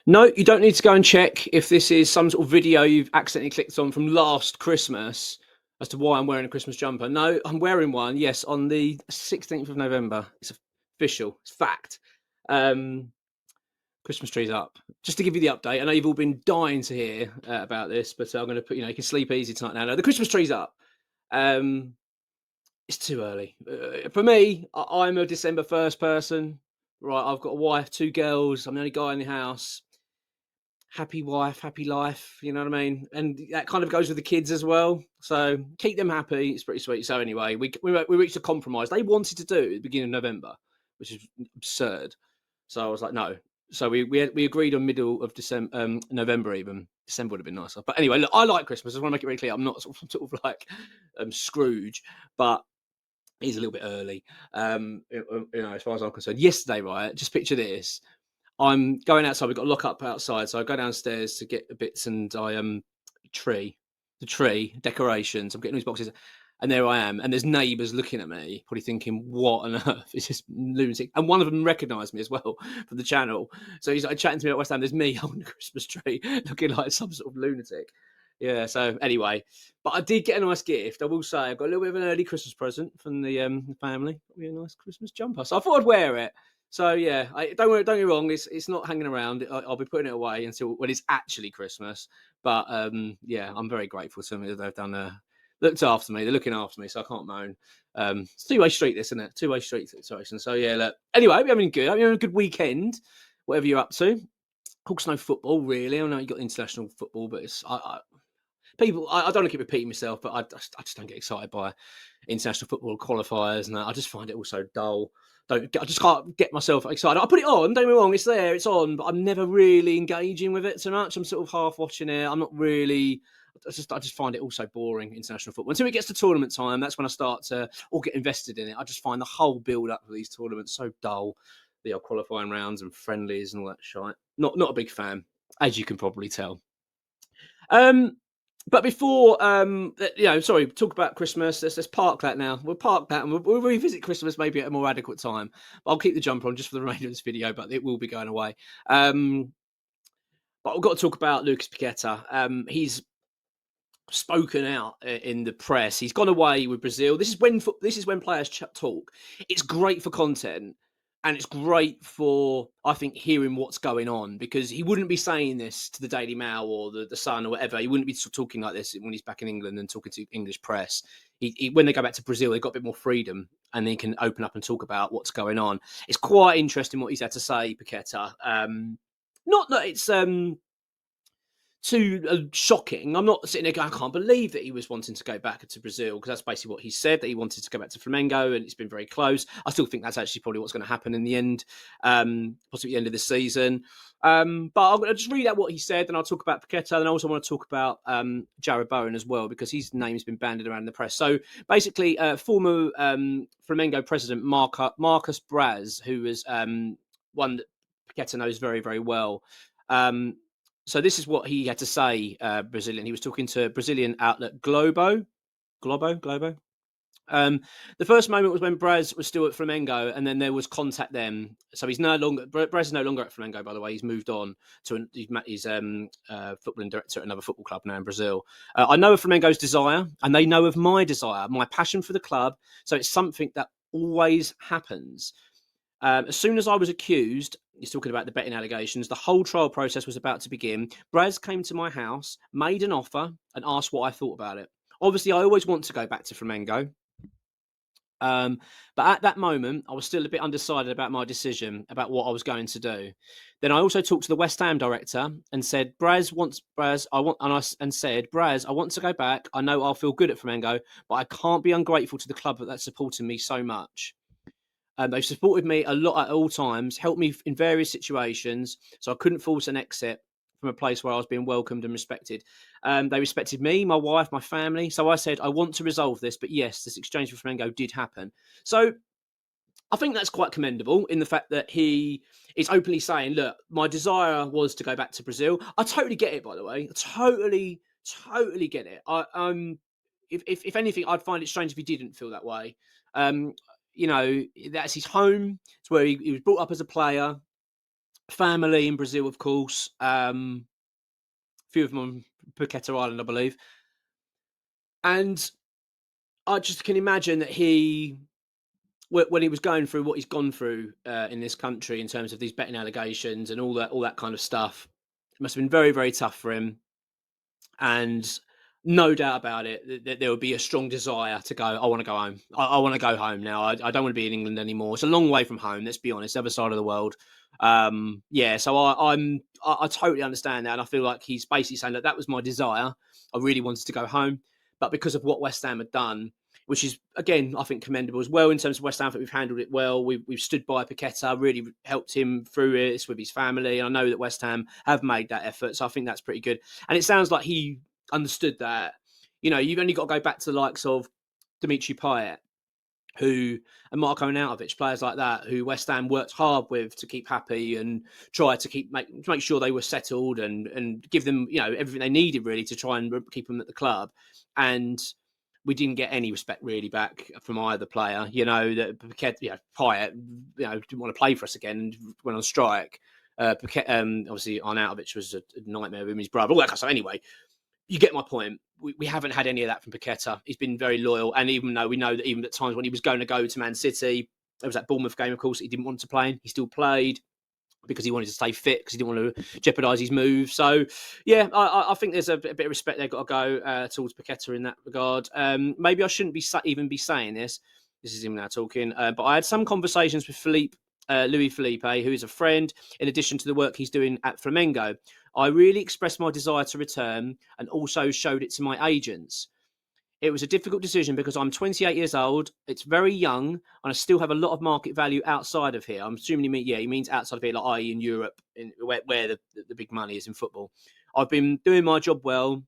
No, you don't need to go and check if this is some sort of video you've accidentally clicked on from last Christmas as to why I'm wearing a Christmas jumper. No, I'm wearing one, yes, on the 16th of November. It's official, it's fact. Um, Christmas tree's up. Just to give you the update, I know you've all been dying to hear about this, but I'm going to put, you can sleep easy tonight now. No, the Christmas tree's up. Um, it's too early. For me, I'm a December 1st person. Right, I've got a wife, 2 girls. I'm the only guy in the house. Happy wife, happy life, you know what I mean? And that kind of goes with the kids as well. So keep them happy. It's pretty sweet. So anyway, we reached a compromise. They wanted to do it at the beginning of November, which is absurd. So I was like, no. So we agreed on middle of December, November even. December would have been nicer. But anyway, look, I like Christmas. I just want to make it very clear. I'm not sort of like Scrooge, but he's a little bit early. As far as I'm concerned. Yesterday, right? Just picture this. I'm going outside. We've got a lock up outside, so I go downstairs to get the bits, and I the tree decorations. I'm getting these boxes, and there I am. And there's neighbours looking at me, probably thinking, "What on earth is this lunatic?" And one of them recognised me as well from the channel, so he's like chatting to me at West Ham. There's me holding a Christmas tree, looking like some sort of lunatic. Yeah. So anyway, but I did get a nice gift. I will say I got a little bit of an early Christmas present from the family. Got me a nice Christmas jumper, so I thought I'd wear it. So yeah, don't get me wrong. It's not hanging around. I'll be putting it away until when it's actually Christmas. But yeah, I'm very grateful to them that they've done looked after me. They're looking after me, so I can't moan. It's two-way street, this, isn't it? Two-way street situation. So yeah, look. Anyway, we're having good. I'm having a good weekend. Whatever you're up to. Of course, no football really. I know you got international football, but it's people. I don't want to keep repeating myself, but I just don't get excited by international football qualifiers, and I just find it all so dull. I just can't get myself excited. I put it on, don't get me wrong, it's there, it's on, but I'm never really engaging with it so much. I'm sort of half watching it. I'm not really. I just find it all so boring, international football. Until it gets to tournament time, that's when I start to all get invested in it. I just find the whole build up of these tournaments so dull. The qualifying rounds and friendlies and all that shite. Not a big fan, as you can probably tell. But before, sorry, talk about Christmas. Let's park that now. We'll park that and we'll revisit Christmas maybe at a more adequate time. But I'll keep the jumper on just for the remainder of this video, but it will be going away. But we've got to talk about Lucas Paqueta. He's spoken out in the press. He's gone away with Brazil. This is when players talk. It's great for content, and it's great for, I think, hearing what's going on, because he wouldn't be saying this to the Daily Mail or the Sun or whatever. He wouldn't be talking like this when he's back in England and talking to English press. When they go back to Brazil, they've got a bit more freedom and they can open up and talk about what's going on. It's quite interesting what he's had to say, Paqueta. Not that it's too shocking. I'm not sitting there going, I can't believe that he was wanting to go back to Brazil, because that's basically what he said, that he wanted to go back to Flamengo, and it's been very close. I still think that's actually probably what's going to happen in the end, possibly the end of the season. But I'm going to just read out what he said, and I'll talk about Paqueta, and I also want to talk about Jarrod Bowen as well, because his name's been bandied around in the press. So basically, former Flamengo president Marcus Braz, who was one that Paqueta knows very, very well. So this is what he had to say, Brazilian. He was talking to Brazilian outlet Globo. The first moment was when Braz was still at Flamengo, and then there was contact them. So he's no longer, Braz is no longer at Flamengo, by the way. He's moved on to he's footballing director at another football club now in Brazil. I know of Flamengo's desire, and they know of my desire, my passion for the club. So it's something that always happens. As soon as I was accused, he's talking about the betting allegations, the whole trial process was about to begin. Braz came to my house, made an offer, and asked what I thought about it. Obviously, I always want to go back to Flamengo. But at that moment, I was still a bit undecided about my decision about what I was going to do. Then I also talked to the West Ham director and said, Braz, I want to go back. I know I'll feel good at Flamengo, but I can't be ungrateful to the club that's supported me so much. They've supported me a lot at all times, helped me in various situations, so I couldn't force an exit from a place where I was being welcomed and respected. They respected me, my wife, my family. So I said, I want to resolve this, but yes, this exchange for Flamengo did happen. So I think that's quite commendable in the fact that he is openly saying, look, my desire was to go back to Brazil. I totally get it, by the way. I totally get it. If anything, I'd find it strange if he didn't feel that way. That's his home. It's where he was brought up as a player. family in Brazil, of course. A few of them on Paqueta Island, I believe. And I just can imagine that when he was going through what he's gone through in this country in terms of these betting allegations and all that kind of stuff, it must have been very, very tough for him. And no doubt about it, that there would be a strong desire to go. I want to go home. I want to go home now. I don't want to be in England anymore. It's a long way from home. Let's be honest, the other side of the world. Yeah, so I totally understand that, and I feel like he's basically saying that was my desire. I really wanted to go home, but because of what West Ham had done, which is again I think commendable as well in terms of West Ham, I think we've handled it well. We've stood by Paqueta, really helped him through it with his family. I know that West Ham have made that effort, so I think that's pretty good. And it sounds like he understood that. You've only got to go back to the likes of Dimitri Payet, and Marko Arnautovic, players like that, who West Ham worked hard with to keep happy and try to make sure they were settled and give them everything they needed really to try and keep them at the club. And we didn't get any respect really back from either player. That Payet, didn't want to play for us again and went on strike. Obviously Arnautovic was a nightmare with his brother, all that kind of stuff. Anyway, you get my point. We haven't had any of that from Paqueta. He's been very loyal. And even though we know that even at times when he was going to go to Man City, there was that Bournemouth game, of course, he didn't want to play in. He still played because he wanted to stay fit, because he didn't want to jeopardise his move. So, yeah, I think there's a bit of respect they've got to go towards Paqueta in that regard. Maybe I shouldn't even be saying this. This is him now talking. But I had some conversations with Louis Felipe, who is a friend, in addition to the work he's doing at Flamengo. I really expressed my desire to return and also showed it to my agents. It was a difficult decision because I'm 28 years old. It's very young, and I still have a lot of market value outside of here. I'm assuming he means outside of here, like i.e. in Europe, where the big money is in football. I've been doing my job well.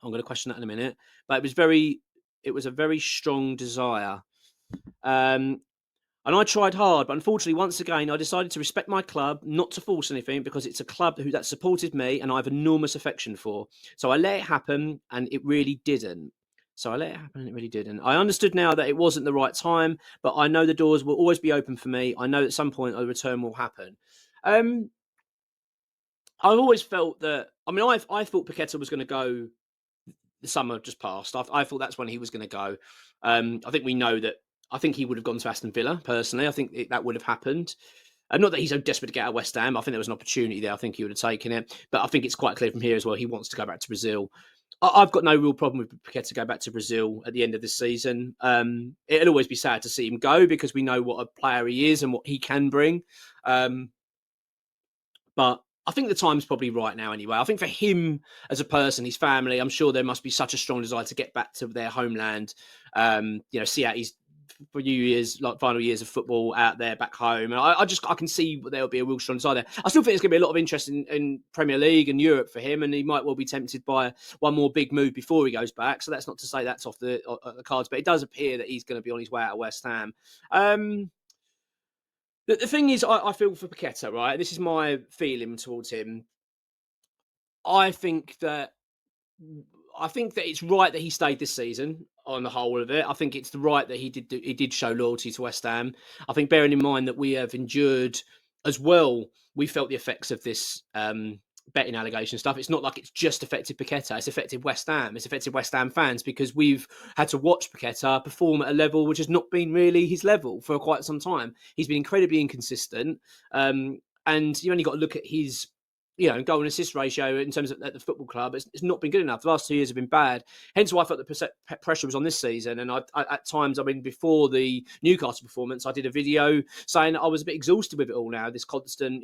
I'm going to question that in a minute, but it was a very strong desire. And I tried hard, but unfortunately, once again, I decided to respect my club, not to force anything, because it's a club that supported me and I have enormous affection for. So I let it happen, and it really didn't. I understood now that it wasn't the right time, but I know the doors will always be open for me. I know at some point a return will happen. I've always felt that. I mean, I thought Paqueta was going to go the summer just passed. I thought that's when he was going to go. I think we know that. I think he would have gone to Aston Villa, personally. I think that would have happened. Not that he's so desperate to get out of West Ham. I think there was an opportunity there. I think he would have taken it. But I think it's quite clear from here as well, he wants to go back to Brazil. I've got no real problem with Paqueta to go back to Brazil at the end of this season. It'll always be sad to see him go because we know what a player he is and what he can bring. But I think the time's probably right now anyway. I think for him as a person, his family, I'm sure there must be such a strong desire to get back to their homeland, see out his final years of football out there back home. And I can see there'll be a real strong desire there. I still think there's going to be a lot of interest in Premier League and Europe for him, and he might well be tempted by one more big move before he goes back. So that's not to say that's off the cards, but it does appear that he's going to be on his way out of West Ham. The thing is, I feel for Paqueta, right? This is my feeling towards him. I think that it's right that he stayed this season on the whole of it. I think it's the right that he did show loyalty to West Ham. I think bearing in mind that we have endured as well, we felt the effects of this betting allegation stuff. It's not like it's just affected Paqueta. It's affected West Ham. It's affected West Ham fans because we've had to watch Paqueta perform at a level which has not been really his level for quite some time. He's been incredibly inconsistent. And you only got to look at his goal and assist ratio in terms of at the football club. It's not been good enough. The last 2 years have been bad. Hence why I felt the pressure was on this season. And I at times, before the Newcastle performance, I did a video saying I was a bit exhausted with it all now, this constant,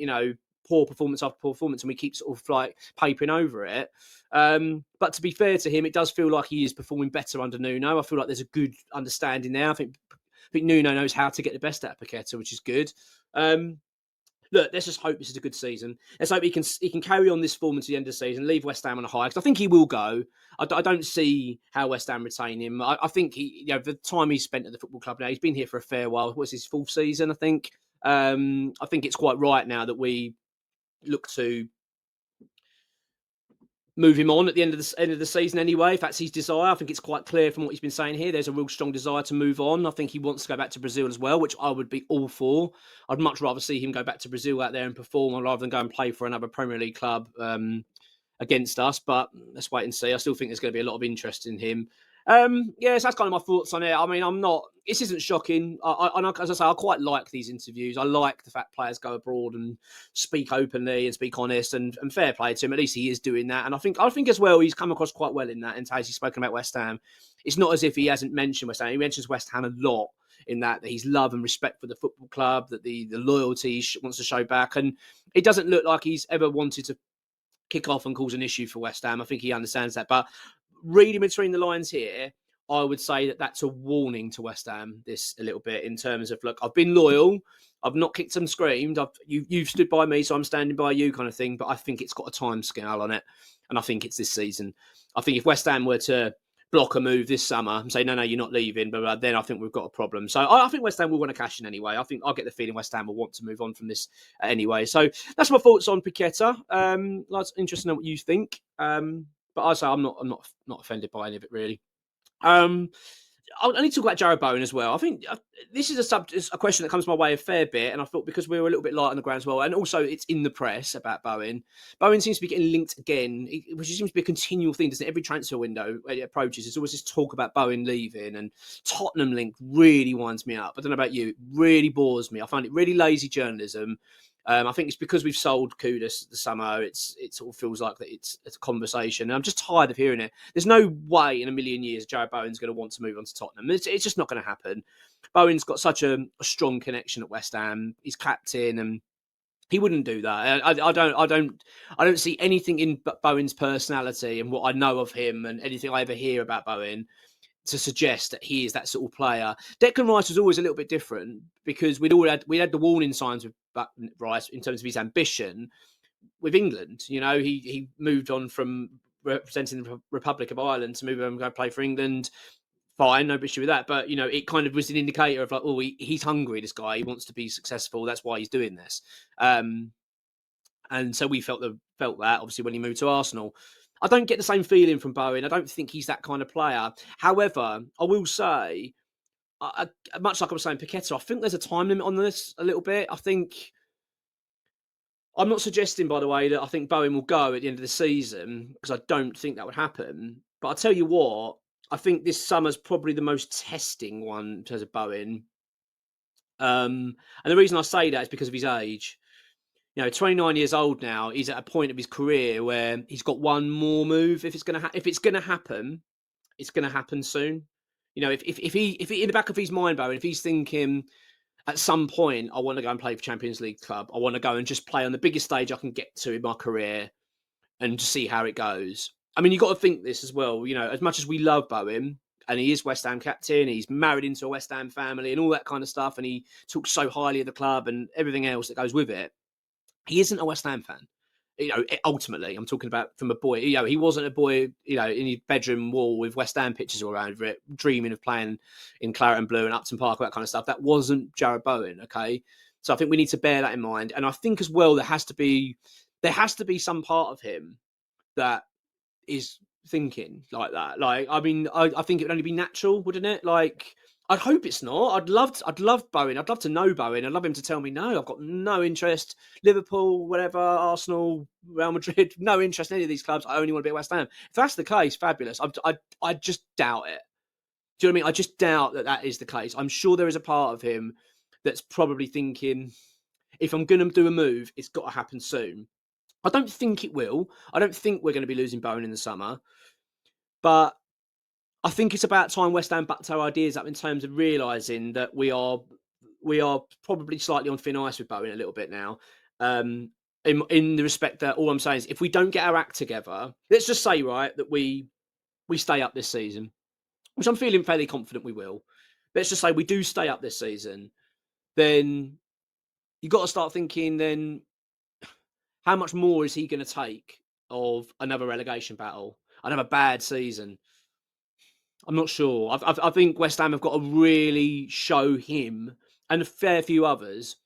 poor performance after poor performance, and we keep sort of like papering over it. But to be fair to him, it does feel like he is performing better under Nuno. I feel like there's a good understanding there. I think Nuno knows how to get the best out of Paqueta, which is good. Look, let's just hope this is a good season. Let's hope he can carry on this form until the end of the season, leave West Ham on a high, because I think he will go. I don't see how West Ham retain him. I think the time he's spent at the football club now, he's been here for a fair while. What's his fourth season, I think. I think it's quite right now that we look to move him on at the end of the season anyway, if that's his desire. I think it's quite clear from what he's been saying here. There's a real strong desire to move on. I think he wants to go back to Brazil as well, which I would be all for. I'd much rather see him go back to Brazil out there and perform rather than go and play for another Premier League club against us. But let's wait and see. I still think there's going to be a lot of interest in him. Yeah, so that's kind of my thoughts on it. I mean, I'm not. This isn't shocking. As I say, I quite like these interviews. I like the fact players go abroad and speak openly and speak honest, and fair play to him. At least he is doing that, and I think as well he's come across quite well in that. And as he's spoken about West Ham, it's not as if he hasn't mentioned West Ham. He mentions West Ham a lot in that he's love and respect for the football club, that the loyalty he wants to show back, and it doesn't look like he's ever wanted to kick off and cause an issue for West Ham. I think he understands that, but reading between the lines here, I would say that that's a warning to West Ham, this a little bit, in terms of, look, I've been loyal, I've not kicked and screamed, you've stood by me, so I'm standing by you kind of thing, but I think it's got a time scale on it, and I think it's this season. I think if West Ham were to block a move this summer and say, no, you're not leaving, but then I think we've got a problem. So I think West Ham will want to cash in anyway. I get the feeling West Ham will want to move on from this anyway. So that's my thoughts on Paqueta. That's interesting to know what you think. But I say I'm not offended by any of it really. I need to talk about Jarrod Bowen as well. I think this is a question that comes my way a fair bit, and I thought because we were a little bit light on the ground as well, and also it's in the press about Bowen. Bowen seems to be getting linked again, which seems to be a continual thing, doesn't it? Every transfer window it approaches, there's always this talk about Bowen leaving, and Tottenham link really winds me up. I don't know about you, it really bores me. I find it really lazy journalism. I think it's because we've sold Kudus this summer. It sort of feels like that it's a conversation. And I'm just tired of hearing it. There's no way in a million years Jarrod Bowen's going to want to move on to Tottenham. It's just not going to happen. Bowen's got such a strong connection at West Ham. He's captain, and he wouldn't do that. I don't see anything in Bowen's personality and what I know of him and anything I ever hear about Bowen to suggest that he is that sort of player. Declan Rice was always a little bit different because we had the warning signs with Rice in terms of his ambition with England. You know, he moved on from representing the Republic of Ireland to move on and go play for England. Fine, no issue with that. But, you know, it kind of was an indicator of like, oh, he's hungry, this guy. He wants to be successful. That's why he's doing this. And so we felt that obviously when he moved to Arsenal. I don't get the same feeling from Bowen. I don't think he's that kind of player. However, I will say, much like I was saying, Paqueta, I think there's a time limit on this a little bit. I think, I'm not suggesting, by the way, that I think Bowen will go at the end of the season, because I don't think that would happen. But I'll tell you what, I think this summer's probably the most testing one in terms of Bowen. And the reason I say that is because of his age. You know, 29 years old now. He's at a point of his career where he's got one more move. If it's going to happen, it's going to happen soon. You know, if he in the back of his mind, Bowen, if he's thinking at some point, I want to go and play for Champions League club. I want to go and just play on the biggest stage I can get to in my career and just see how it goes. I mean, you've got to think this as well. You know, as much as we love Bowen, and he is West Ham captain, he's married into a West Ham family and all that kind of stuff, and he talks so highly of the club and everything else that goes with it. He isn't a West Ham fan. You know, ultimately, I'm talking about from a boy. You know, he wasn't a boy, you know, in his bedroom wall with West Ham pictures all around it, dreaming of playing in Claret and Blue and Upton Park, all that kind of stuff. That wasn't Jarrod Bowen, okay? So I think we need to bear that in mind. And I think as well, there has to be some part of him that is thinking like that. Like, I mean, I think it would only be natural, wouldn't it? Like, I'd hope it's not. I'd love Bowen. I'd love to know Bowen. I'd love him to tell me, no, I've got no interest. Liverpool, whatever, Arsenal, Real Madrid, no interest in any of these clubs. I only want to be at West Ham. If that's the case, fabulous. I just doubt it. Do you know what I mean? I just doubt that is the case. I'm sure there is a part of him that's probably thinking, if I'm going to do a move, it's got to happen soon. I don't think it will. I don't think we're going to be losing Bowen in the summer. But I think it's about time West Ham backed our ideas up in terms of realising that we are probably slightly on thin ice with Bowen a little bit now. In the respect that all I'm saying is, if we don't get our act together, let's just say, right, that we stay up this season, which I'm feeling fairly confident we will. Let's just say we do stay up this season, then you've got to start thinking then, how much more is he going to take of another relegation battle, another bad season? I'm not sure. I think West Ham have got to really show him and a fair few others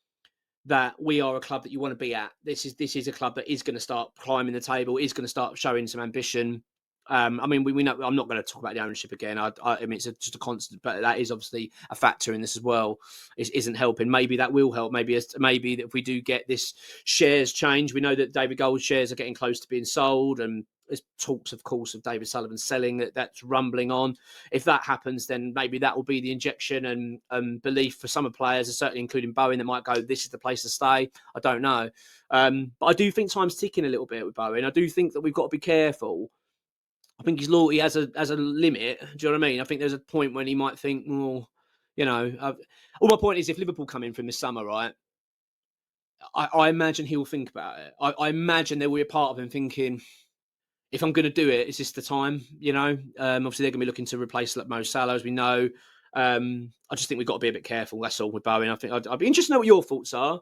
that we are a club that you want to be at. This is a club that is going to start climbing the table, is going to start showing some ambition. I mean, we know I'm not going to talk about the ownership again. I mean, it's just a constant, but that is obviously a factor in this as well. It isn't helping. Maybe that will help. Maybe that if we do get this shares change, we know that David Gold's shares are getting close to being sold, and there's talks, of course, of David Sullivan selling. That's rumbling on. If that happens, then maybe that will be the injection and belief for some of the players, certainly including Bowen, that might go, this is the place to stay. I don't know. But I do think time's ticking a little bit with Bowen. I do think that we've got to be careful. I think his loyalty has a limit. Do you know what I mean? I think there's a point when he might think, well, all my point is, if Liverpool come in from this summer, right, I imagine he will think about it. I imagine there will be a part of him thinking, if I'm going to do it, is this the time? Obviously they're going to be looking to replace like Mo Salah, as we know. I just think we've got to be a bit careful. That's all with Bowen. I think I'd be interested to know what your thoughts are.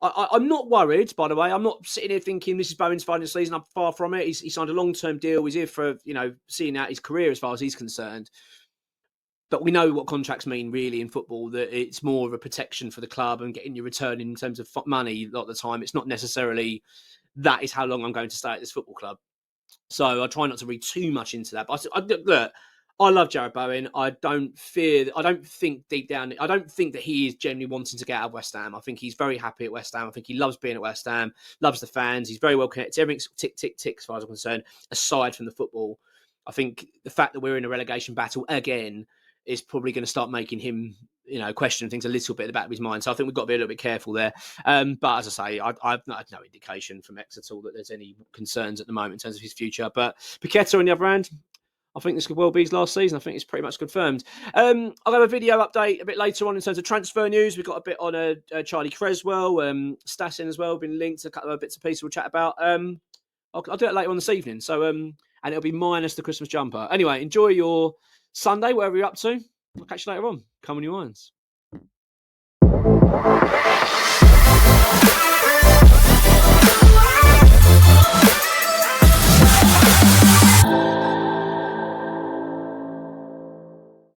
I'm not worried, by the way. I'm not sitting here thinking this is Bowen's final season. I'm far from it. He signed a long-term deal. He's here for, seeing out his career as far as he's concerned. But we know what contracts mean, really, in football, that it's more of a protection for the club and getting your return in terms of money a lot of the time. It's not necessarily that is how long I'm going to stay at this football club. So I try not to read too much into that. But look, I love Jarrod Bowen. I don't think deep down, I don't think that he is genuinely wanting to get out of West Ham. I think he's very happy at West Ham. I think he loves being at West Ham, loves the fans. He's very well connected. Everything's tick, tick, tick, as far as I'm concerned, aside from the football. I think the fact that we're in a relegation battle again is probably going to start making him, question things a little bit in the back of his mind. So I think we've got to be a little bit careful there. But as I say, I've had no indication from X at all that there's any concerns at the moment in terms of his future. But Paqueta, on the other hand, I think this could well be his last season. I think it's pretty much confirmed. I'll have a video update a bit later on in terms of transfer news. We've got a bit on Charlie Creswell, Stassin as well, been linked to a couple of bits and pieces we'll chat about. I'll do it later on this evening. So, and it'll be minus the Christmas jumper. Anyway, enjoy your Sunday, whatever you're up to. I'll catch you later on. Come on your irons.